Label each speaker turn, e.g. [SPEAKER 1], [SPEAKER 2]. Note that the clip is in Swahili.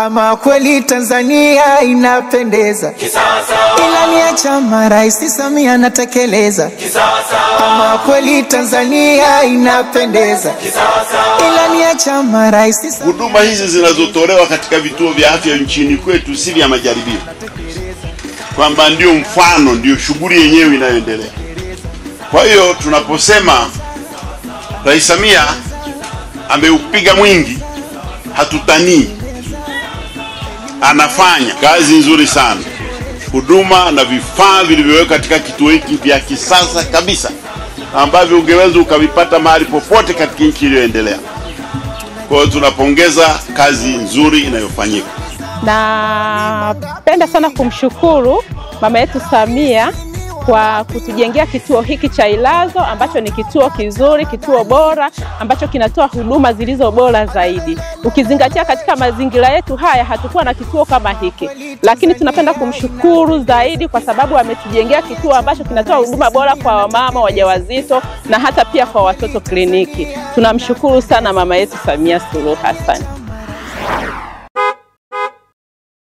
[SPEAKER 1] Ama kweli Tanzania inapendeza, ilani ya chama Rais Samia anatekeleza. Ama kweli Tanzania inapendeza, ilani ya chama Rais.
[SPEAKER 2] Huduma hizi zinazotolewa katika vituo vya afya nchini kwetu si vya majaribio, kwamba ndio mfano, ndio shughuli yenyewe inayoendelea. Kwa hiyo tunaposema Rais Samia ameupiga mwingi, hatutanii. Anafanya kazi nzuri sana. Huduma na vifaa vilivyowekwa katika kituo hiki vya kisasa kabisa, ambavyo ungeweza ukavipata mahali popote katika nchi iliyoendelea. Kwa hiyo tunapongeza kazi nzuri inayofanyika.
[SPEAKER 3] Napenda sana kumshukuru mama yetu Samia kwa kutujengea kituo hiki cha Ilazo, ambacho ni kituo kizuri, kituo bora, ambacho kinatoa huduma zilizo bora zaidi. Ukizingatia katika mazingira yetu haya hatukuwa na kituo kama hiki. Lakini tunapenda kumshukuru zaidi kwa sababu ametujengea kituo ambacho kinatoa huduma bora kwa wamama wajawazito na hata pia kwa watoto kliniki. Tunamshukuru sana mama yetu Samia Suluhu Hassan.